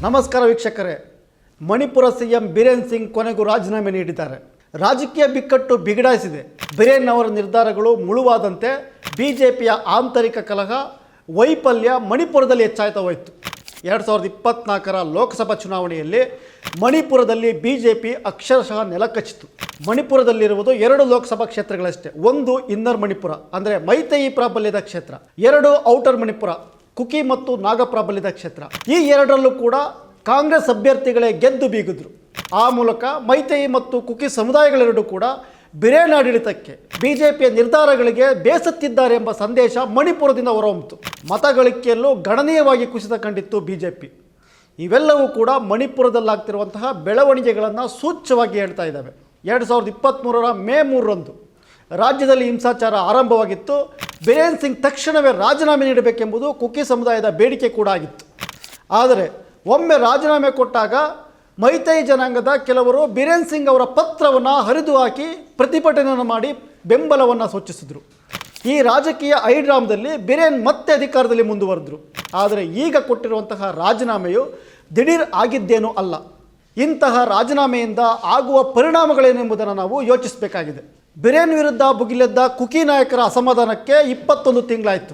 ನಮಸ್ಕಾರ ವೀಕ್ಷಕರೇ. ಮಣಿಪುರ ಸಿಎಂ ಬಿರೇನ್ ಸಿಂಗ್ ಕೊನೆಗೂ ರಾಜೀನಾಮೆ ನೀಡಿದ್ದಾರೆ. ರಾಜಕೀಯ ಬಿಕ್ಕಟ್ಟು ಬಿಗಡಾಯಿಸಿದೆ. ಬಿರೇನ್ ಅವರ ನಿರ್ಧಾರಗಳು ಮುಳುವಾದಂತೆ ಬಿಜೆಪಿಯ ಆಂತರಿಕ ಕಲಹ ವೈಫಲ್ಯ ಮಣಿಪುರದಲ್ಲಿ ಹೆಚ್ಚಾಯ್ತಾ ಹೋಯಿತು. 2024ರ ಲೋಕಸಭಾ ಚುನಾವಣೆಯಲ್ಲಿ ಮಣಿಪುರದಲ್ಲಿ ಬಿಜೆಪಿ ಅಕ್ಷರಶಃ ನೆಲಕಚ್ಚಿತು. ಮಣಿಪುರದಲ್ಲಿರುವುದು 2 ಲೋಕಸಭಾ ಕ್ಷೇತ್ರಗಳಷ್ಟೇ. ಒಂದು ಇನ್ನರ್ ಮಣಿಪುರ ಅಂದರೆ ಮೈತೇಯಿ ಪ್ರಾಬಲ್ಯದ ಕ್ಷೇತ್ರ, 2 ಔಟರ್ ಮಣಿಪುರ ಕುಕಿ ಮತ್ತು ನಾಗ ಪ್ರಾಬಲ್ಯದ ಕ್ಷೇತ್ರ. ಈ ಎರಡರಲ್ಲೂ ಕೂಡ ಕಾಂಗ್ರೆಸ್ ಅಭ್ಯರ್ಥಿಗಳೇ ಗೆದ್ದು ಬೀಗಿದ್ರು. ಆ ಮೂಲಕ ಮೈತೇಯಿ ಮತ್ತು ಕುಕಿ ಸಮುದಾಯಗಳೆರಡೂ ಕೂಡ ಬಿರೇನ್ ಆಡಳಿತಕ್ಕೆ ಬಿಜೆಪಿಯ ನಿರ್ಧಾರಗಳಿಗೆ ಬೇಸತ್ತಿದ್ದಾರೆ ಎಂಬ ಸಂದೇಶ ಮಣಿಪುರದಿಂದ ಹೊರಹೊಮ್ಮಿತು. ಮತಗಳಿಕೆಯಲ್ಲೂ ಗಣನೀಯವಾಗಿ ಕುಸಿತ ಕಂಡಿತ್ತು ಬಿಜೆಪಿ. ಇವೆಲ್ಲವೂ ಕೂಡ ಮಣಿಪುರದಲ್ಲಾಗ್ತಿರುವಂತಹ ಬೆಳವಣಿಗೆಗಳನ್ನು ಸೂಚ್ಯವಾಗಿ ಹೇಳ್ತಾ ಇದ್ದಾವೆ. 2023ರ ಮೇ 3ರಂದು ರಾಜ್ಯದಲ್ಲಿ ಹಿಂಸಾಚಾರ ಆರಂಭವಾಗಿತ್ತು. ಬಿರೇನ್ ಸಿಂಗ್ ತಕ್ಷಣವೇ ರಾಜೀನಾಮೆ ನೀಡಬೇಕೆಂಬುದು ಕುಕಿ ಸಮುದಾಯದ ಬೇಡಿಕೆ ಕೂಡ ಆಗಿತ್ತು. ಆದರೆ ಒಮ್ಮೆ ರಾಜೀನಾಮೆ ಕೊಟ್ಟಾಗ ಮೈತೈ ಜನಾಂಗದ ಕೆಲವರು ಬಿರೇನ್ ಸಿಂಗ್ ಅವರ ಪತ್ರವನ್ನು ಹರಿದು ಹಾಕಿ ಪ್ರತಿಭಟನೆಯನ್ನು ಮಾಡಿ ಬೆಂಬಲವನ್ನು ಸೂಚಿಸಿದರು. ಈ ರಾಜಕೀಯ ಐಡ್ರಾಮದಲ್ಲಿ ಬಿರೇನ್ ಮತ್ತೆ ಅಧಿಕಾರದಲ್ಲಿ ಮುಂದುವರೆದರು. ಆದರೆ ಈಗ ಕೊಟ್ಟಿರುವಂತಹ ರಾಜೀನಾಮೆಯು ದಿಢೀರ್ ಆಗಿದ್ದೇನೂ ಅಲ್ಲ. ಇಂತಹ ರಾಜೀನಾಮೆಯಿಂದ ಆಗುವ ಪರಿಣಾಮಗಳೇನೆಂಬುದನ್ನು ನಾವು ಯೋಚಿಸಬೇಕಾಗಿದೆ. ಬಿರೇನ್ ವಿರುದ್ಧ ಭುಗಿಲೆದ್ದ ಕುಕಿ ನಾಯಕರ ಅಸಮಾಧಾನಕ್ಕೆ 21 ತಿಂಗಳಾಯಿತು.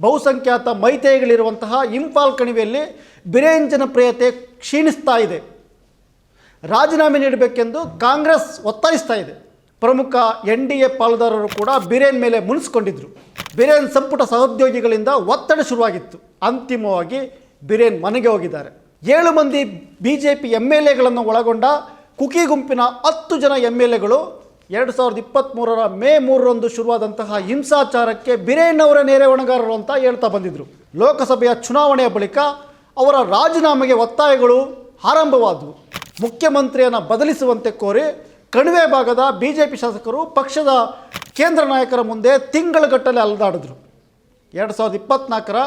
ಬಹುಸಂಖ್ಯಾತ ಮೈತೇಯಿಗಳಿರುವಂತಹ ಇಂಫಾಲ್ ಕಣಿವೆಯಲ್ಲಿ ಬಿರೇನ್ ಜನಪ್ರಿಯತೆ ಕ್ಷೀಣಿಸ್ತಾ ಇದೆ. ರಾಜೀನಾಮೆ ನೀಡಬೇಕೆಂದು ಕಾಂಗ್ರೆಸ್ ಒತ್ತಾಯಿಸ್ತಾ ಇದೆ. ಪ್ರಮುಖ NDA ಪಾಲುದಾರರು ಕೂಡ ಬಿರೇನ್ ಮೇಲೆ ಮುನಿಸ್ಕೊಂಡಿದ್ದರು. ಬಿರೇನ್ ಸಂಪುಟ ಸಹೋದ್ಯೋಗಿಗಳಿಂದ ಒತ್ತಡ ಶುರುವಾಗಿತ್ತು. ಅಂತಿಮವಾಗಿ ಬಿರೇನ್ ಮನೆಗೆ ಹೋಗಿದ್ದಾರೆ. 7 ಮಂದಿ ಬಿಜೆಪಿ MLAಗಳನ್ನು ಒಳಗೊಂಡ ಕುಕಿ ಗುಂಪಿನ 10 ಜನ MLAಗಳು 2023ರ ಮೇ 3ರಂದು ಶುರುವಾದಂತಹ ಹಿಂಸಾಚಾರಕ್ಕೆ ಬಿರೇನ್ ಅವರ ನೇರೆ ಹೊಣೆಗಾರರು ಅಂತ ಹೇಳ್ತಾ ಬಂದಿದ್ದರು. ಲೋಕಸಭೆಯ ಚುನಾವಣೆಯ ಬಳಿಕ ಅವರ ರಾಜೀನಾಮೆಗೆ ಒತ್ತಾಯಗಳು ಆರಂಭವಾದವು. ಮುಖ್ಯಮಂತ್ರಿಯನ್ನು ಬದಲಿಸುವಂತೆ ಕೋರಿ ಕಣಿವೆ ಭಾಗದ ಬಿಜೆಪಿ ಶಾಸಕರು ಪಕ್ಷದ ಕೇಂದ್ರ ನಾಯಕರ ಮುಂದೆ ತಿಂಗಳುಗಟ್ಟಲೆ ಅಲೆದಾಡಿದ್ರು. 2024ರ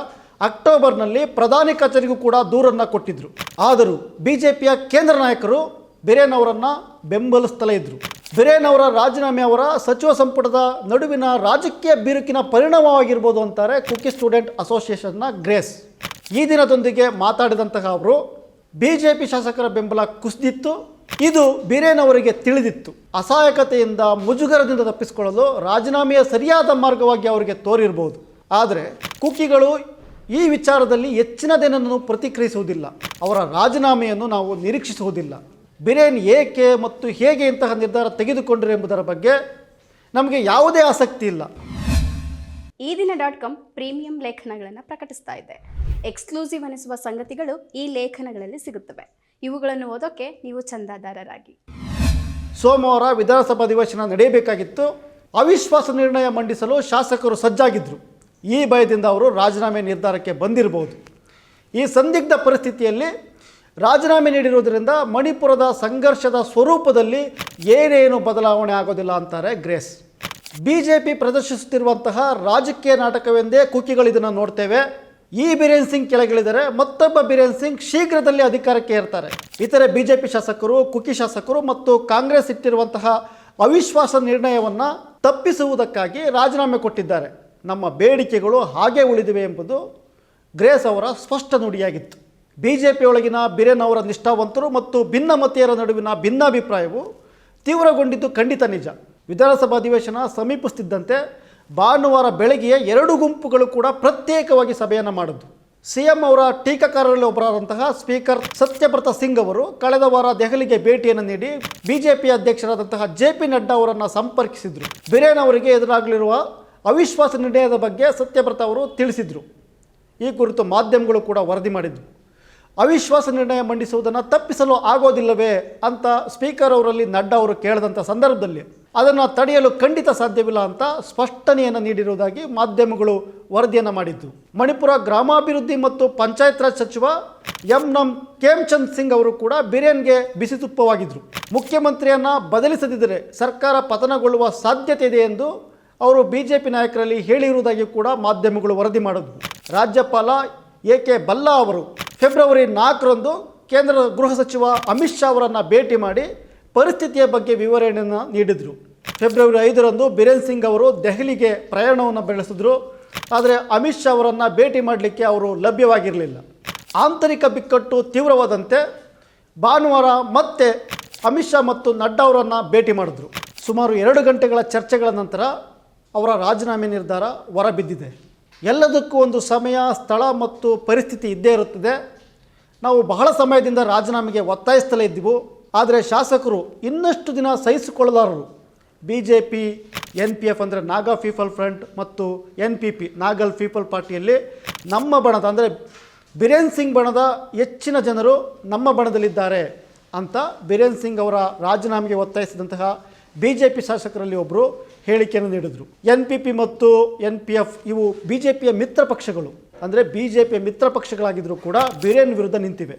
ಅಕ್ಟೋಬರ್ನಲ್ಲಿ ಪ್ರಧಾನಿ ಕಚೇರಿಗೂ ಕೂಡ ದೂರನ್ನು ಕೊಟ್ಟಿದ್ದರು. ಆದರೂ ಬಿಜೆಪಿಯ ಕೇಂದ್ರ ನಾಯಕರು ಬಿರೇನ್ ಅವರನ್ನು ಬೆಂಬಲಿಸ್ತಲೇ ಇದ್ದರು. ಬಿರೇನ್ ಅವರ ರಾಜೀನಾಮೆ ಅವರ ಸಚಿವ ಸಂಪುಟದ ನಡುವಿನ ರಾಜಕೀಯ ಬಿರುಕಿನ ಪರಿಣಾಮವಾಗಿರ್ಬೋದು ಅಂತಾರೆ ಕುಕಿ ಸ್ಟೂಡೆಂಟ್ ಅಸೋಸಿಯೇಷನ್ನ ಗ್ರೇಸ್. ಈ ದಿನದೊಂದಿಗೆ ಮಾತಾಡಿದಂತಹ ಅವರು ಬಿಜೆಪಿ ಶಾಸಕರ ಬೆಂಬಲ ಕುಸಿದಿತ್ತು. ಇದು ಬಿರೇನ್ ಅವರಿಗೆ ತಿಳಿದಿತ್ತು. ಅಸಹಾಯಕತೆಯಿಂದ ಮುಜುಗರದಿಂದ ತಪ್ಪಿಸಿಕೊಳ್ಳಲು ರಾಜೀನಾಮೆಯ ಸರಿಯಾದ ಮಾರ್ಗವಾಗಿ ಅವರಿಗೆ ತೋರಿರಬಹುದು. ಆದರೆ ಕುಕಿಗಳು ಈ ವಿಚಾರದಲ್ಲಿ ಹೆಚ್ಚಿನದೇನನ್ನು ಪ್ರತಿಕ್ರಿಯಿಸುವುದಿಲ್ಲ. ಅವರ ರಾಜೀನಾಮೆಯನ್ನು ನಾವು ನಿರೀಕ್ಷಿಸುವುದಿಲ್ಲ. ಬಿರೇನ್ ಏಕೆ ಮತ್ತು ಹೇಗೆ ಇಂತಹ ನಿರ್ಧಾರ ತೆಗೆದುಕೊಂಡರು ಎಂಬುದರ ಬಗ್ಗೆ ನಮಗೆ ಯಾವುದೇ ಆಸಕ್ತಿ ಇಲ್ಲ. ಈ ದಿನ.com ಪ್ರೀಮಿಯಂ ಲೇಖನಗಳನ್ನು ಪ್ರಕಟಿಸ್ತಾ ಇದೆ. ಎಕ್ಸ್ಕ್ಲೂಸಿವ್ ಅನಿಸುವ ಸಂಗತಿಗಳು ಈ ಲೇಖನಗಳಲ್ಲಿ ಸಿಗುತ್ತವೆ. ಇವುಗಳನ್ನು ಓದೋಕೆ ನೀವು ಚಂದಾದಾರರಾಗಿ. ಸೋಮವಾರ ವಿಧಾನಸಭಾ ಅಧಿವೇಶನ ನಡೆಯಬೇಕಾಗಿತ್ತು. ಅವಿಶ್ವಾಸ ನಿರ್ಣಯ ಮಂಡಿಸಲು ಶಾಸಕರು ಸಜ್ಜಾಗಿದ್ದರು. ಈ ಭಯದಿಂದ ಅವರು ರಾಜೀನಾಮೆ ನಿರ್ಧಾರಕ್ಕೆ ಬಂದಿರಬಹುದು. ಈ ಸಂದಿಗ್ಧ ಪರಿಸ್ಥಿತಿಯಲ್ಲಿ ರಾಜೀನಾಮೆ ನೀಡಿರುವುದರಿಂದ ಮಣಿಪುರದ ಸಂಘರ್ಷದ ಸ್ವರೂಪದಲ್ಲಿ ಏನೇನು ಬದಲಾವಣೆ ಆಗೋದಿಲ್ಲ ಅಂತಾರೆ ಗ್ರೇಸ್. ಬಿಜೆಪಿ ಪ್ರದರ್ಶಿಸುತ್ತಿರುವಂತಹ ರಾಜಕೀಯ ನಾಟಕವೆಂದೇ ಕುಕಿಗಳು ಇದನ್ನು ನೋಡ್ತೇವೆ. ಈ ಬಿರೇನ್ ಸಿಂಗ್ ಕೆಳಗಿಳಿದರೆ ಮತ್ತೊಬ್ಬ ಬಿರೇನ್ ಸಿಂಗ್ ಶೀಘ್ರದಲ್ಲಿ ಅಧಿಕಾರಕ್ಕೆ ಏರ್ತಾರೆ. ಇತರೆ ಬಿಜೆಪಿ ಶಾಸಕರು, ಕುಕಿ ಶಾಸಕರು ಮತ್ತು ಕಾಂಗ್ರೆಸ್ ಇಟ್ಟಿರುವಂತಹ ಅವಿಶ್ವಾಸ ನಿರ್ಣಯವನ್ನು ತಪ್ಪಿಸುವುದಕ್ಕಾಗಿ ರಾಜೀನಾಮೆ ಕೊಟ್ಟಿದ್ದಾರೆ. ನಮ್ಮ ಬೇಡಿಕೆಗಳು ಹಾಗೆ ಉಳಿದಿವೆ ಎಂಬುದು ಗ್ರೇಸ್ ಅವರ ಸ್ಪಷ್ಟ ನುಡಿಯಾಗಿತ್ತು. ಬಿಜೆಪಿಯೊಳಗಿನ ಬಿರೇನ್ ಅವರ ನಿಷ್ಠಾವಂತರು ಮತ್ತು ಭಿನ್ನಮತೀಯರ ನಡುವಿನ ಭಿನ್ನಾಭಿಪ್ರಾಯವು ತೀವ್ರಗೊಂಡಿದ್ದು ಖಂಡಿತ ನಿಜ. ವಿಧಾನಸಭಾ ಅಧಿವೇಶನ ಸಮೀಪಿಸುತ್ತಿದ್ದಂತೆ ಭಾನುವಾರ ಬೆಳಗ್ಗೆ 2 ಗುಂಪುಗಳು ಕೂಡ ಪ್ರತ್ಯೇಕವಾಗಿ ಸಭೆಯನ್ನು ಮಾಡಿದ್ದು. ಸಿಎಂ ಅವರ ಟೀಕಾಕಾರರಲ್ಲಿ ಒಬ್ಬರಾದಂತಹ ಸ್ಪೀಕರ್ ಸತ್ಯಬ್ರತ ಸಿಂಗ್ ಅವರು ಕಳೆದ ವಾರ ದೆಹಲಿಗೆ ಭೇಟಿಯನ್ನು ನೀಡಿ ಬಿಜೆಪಿ ಅಧ್ಯಕ್ಷರಾದಂತಹ JP ನಡ್ಡಾ ಅವರನ್ನು ಸಂಪರ್ಕಿಸಿದರು. ಬಿರೇನ್ ಅವರಿಗೆ ಎದುರಾಗಲಿರುವ ಅವಿಶ್ವಾಸ ನಿರ್ಣಯದ ಬಗ್ಗೆ ಸತ್ಯಬ್ರತ ಅವರು ತಿಳಿಸಿದರು. ಈ ಕುರಿತು ಮಾಧ್ಯಮಗಳು ಕೂಡ ವರದಿ ಮಾಡಿದ್ದವು. ಅವಿಶ್ವಾಸ ನಿರ್ಣಯ ಮಂಡಿಸುವುದನ್ನು ತಪ್ಪಿಸಲು ಆಗೋದಿಲ್ಲವೇ ಅಂತ ಸ್ಪೀಕರ್ ಅವರಲ್ಲಿ ನಡ್ಡಾ ಅವರು ಕೇಳಿದಂಥ ಸಂದರ್ಭದಲ್ಲಿ ಅದನ್ನು ತಡೆಯಲು ಖಂಡಿತ ಸಾಧ್ಯವಿಲ್ಲ ಅಂತ ಸ್ಪಷ್ಟನೆಯನ್ನು ನೀಡಿರುವುದಾಗಿ ಮಾಧ್ಯಮಗಳು ವರದಿಯನ್ನು ಮಾಡಿದ್ದು. ಮಣಿಪುರ ಗ್ರಾಮಾಭಿವೃದ್ಧಿ ಮತ್ತು ಪಂಚಾಯತ್ ರಾಜ್ ಸಚಿವ ನಮ್ ಖೇಮ್ಚಂದ್ ಸಿಂಗ್ ಅವರು ಕೂಡ ಬಿರೇನ್ಗೆ ಬಿಸಿ ತುಪ್ಪವಾಗಿದ್ದರು. ಮುಖ್ಯಮಂತ್ರಿಯನ್ನು ಬದಲಿಸದಿದ್ದರೆ ಸರ್ಕಾರ ಪತನಗೊಳ್ಳುವ ಸಾಧ್ಯತೆ ಇದೆ ಎಂದು ಅವರು ಬಿಜೆಪಿ ನಾಯಕರಲ್ಲಿ ಹೇಳಿರುವುದಾಗಿ ಕೂಡ ಮಾಧ್ಯಮಗಳು ವರದಿ ಮಾಡಿದ್ವು. ರಾಜ್ಯಪಾಲ AK ಬಲ್ಲಾ ಅವರು ಫೆಬ್ರವರಿ 4ರಂದು ಕೇಂದ್ರ ಗೃಹ ಸಚಿವ ಅಮಿತ್ ಶಾ ಅವರನ್ನು ಭೇಟಿ ಮಾಡಿ ಪರಿಸ್ಥಿತಿಯ ಬಗ್ಗೆ ವಿವರಣೆಯನ್ನು ನೀಡಿದರು. ಫೆಬ್ರವರಿ 5ರಂದು ಬಿರೇನ್ ಸಿಂಗ್ ಅವರು ದೆಹಲಿಗೆ ಪ್ರಯಾಣವನ್ನು ಬೆಳೆಸಿದ್ರು. ಆದರೆ ಅಮಿತ್ ಶಾ ಅವರನ್ನು ಭೇಟಿ ಮಾಡಲಿಕ್ಕೆ ಅವರು ಲಭ್ಯವಾಗಿರಲಿಲ್ಲ. ಆಂತರಿಕ ಬಿಕ್ಕಟ್ಟು ತೀವ್ರವಾದಂತೆ ಭಾನುವಾರ ಮತ್ತೆ ಅಮಿತ್ ಶಾ ಮತ್ತು ನಡ್ಡಾ ಅವರನ್ನು ಭೇಟಿ ಮಾಡಿದ್ರು. ಸುಮಾರು 2 ಗಂಟೆಗಳ ಚರ್ಚೆಗಳ ನಂತರ ಅವರ ರಾಜೀನಾಮೆ ನಿರ್ಧಾರ ಹೊರಬಿದ್ದಿದೆ. ಎಲ್ಲದಕ್ಕೂ ಒಂದು ಸಮಯ, ಸ್ಥಳ ಮತ್ತು ಪರಿಸ್ಥಿತಿ ಇದ್ದೇ ಇರುತ್ತದೆ. ನಾವು ಬಹಳ ಸಮಯದಿಂದ ರಾಜೀನಾಮೆಗೆ ಒತ್ತಾಯಿಸ್ತಲೇ ಇದ್ದೆವು. ಆದರೆ ಶಾಸಕರು ಇನ್ನಷ್ಟು ದಿನ ಸಹಿಸಿಕೊಳ್ಳಲಾರರು. BJP, NPF ಅಂದರೆ ನಾಗಾ ಪೀಪಲ್ ಫ್ರಂಟ್ ಮತ್ತು NPP ನಾಗಲ್ ಪೀಪಲ್ ಪಾರ್ಟಿಯಲ್ಲಿ ನಮ್ಮ ಬಣದ ಅಂದರೆ ಬಿರೇನ್ ಸಿಂಗ್ ಬಣದ ಹೆಚ್ಚಿನ ಜನರು ನಮ್ಮ ಬಣದಲ್ಲಿದ್ದಾರೆ ಅಂತ ಬಿರೇನ್ ಸಿಂಗ್ ಅವರ ರಾಜೀನಾಮೆಗೆ ಒತ್ತಾಯಿಸಿದಂತಹ BJP ಶಾಸಕರಲ್ಲಿ ಒಬ್ಬರು ಹೇಳಿಕೆಯನ್ನು ನೀಡಿದರು. NPP ಮತ್ತು NPF ಇವು BJPಯ ಮಿತ್ರ ಪಕ್ಷಗಳು. ಅಂದರೆ BJPಯ ಮಿತ್ರ ಪಕ್ಷಗಳಾಗಿದ್ದರೂ ಕೂಡ ಬಿರೇನ್ ವಿರುದ್ಧ ನಿಂತಿವೆ.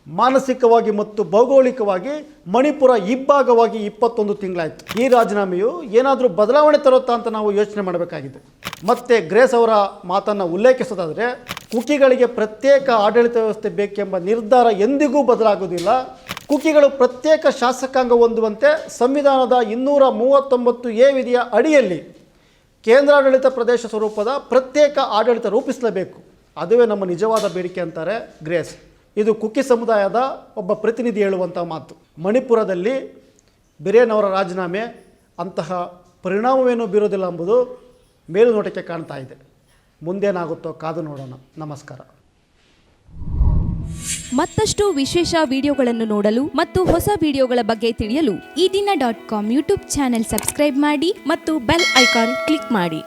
ಮಾನಸಿಕವಾಗಿ ಮತ್ತು ಭೌಗೋಳಿಕವಾಗಿ ಮಣಿಪುರ ಇಬ್ಬಾಗವಾಗಿ 21 ತಿಂಗಳಾಯಿತು. ಈ ರಾಜೀನಾಮೆಯು ಏನಾದರೂ ಬದಲಾವಣೆ ತರುತ್ತಾ ಅಂತ ನಾವು ಯೋಚನೆ ಮಾಡಬೇಕಾಗಿದೆ. ಮತ್ತು ಗ್ರೇಸ್ ಅವರ ಮಾತನ್ನು ಉಲ್ಲೇಖಿಸೋದಾದರೆ, ಕುಕಿಗಳಿಗೆ ಪ್ರತ್ಯೇಕ ಆಡಳಿತ ವ್ಯವಸ್ಥೆ ಬೇಕೆಂಬ ನಿರ್ಧಾರ ಎಂದಿಗೂ ಬದಲಾಗುವುದಿಲ್ಲ. ಕುಕಿಗಳು ಪ್ರತ್ಯೇಕ ಶಾಸಕಾಂಗ ಹೊಂದುವಂತೆ ಸಂವಿಧಾನದ 239A ವಿಧಿಯ ಅಡಿಯಲ್ಲಿ ಕೇಂದ್ರಾಡಳಿತ ಪ್ರದೇಶ ಸ್ವರೂಪದ ಪ್ರತ್ಯೇಕ ಆಡಳಿತ ರೂಪಿಸಲೇಬೇಕು. ಅದುವೇ ನಮ್ಮ ನಿಜವಾದ ಬೇಡಿಕೆ ಅಂತಾರೆ ಗ್ರೇಸ್. ಇದು ಕುಕಿ ಸಮುದಾಯದ ಒಬ್ಬ ಪ್ರತಿನಿಧಿ ಹೇಳುವಂಥ ಮಾತು. ಮಣಿಪುರದಲ್ಲಿ ಬಿರೇನ್ ಅವರ ರಾಜೀನಾಮೆ ಅಂತಹ ಪರಿಣಾಮವೇನೂ ಬೀರೋದಿಲ್ಲ ಎಂಬುದು ಮೇಲುನೋಟಕ್ಕೆ ಕಾಣ್ತಾ ಇದೆ. ಮುಂದೇನಾಗುತ್ತೋ ಕಾದು ನೋಡೋಣ. ನಮಸ್ಕಾರ. ಮತ್ತಷ್ಟು ವಿಶೇಷ ವಿಡಿಯೋಗಳನ್ನು ನೋಡಲು ಮತ್ತು ಹೊಸ ವಿಡಿಯೋಗಳ ಬಗ್ಗೆ ತಿಳಿಯಲು ಈ ದಿನ .com ಯೂಟ್ಯೂಬ್ ಚಾನೆಲ್ ಸಬ್ಸ್ಕ್ರೈಬ್ ಮಾಡಿ ಮತ್ತು ಬೆಲ್ ಐಕಾನ್ ಕ್ಲಿಕ್ ಮಾಡಿ.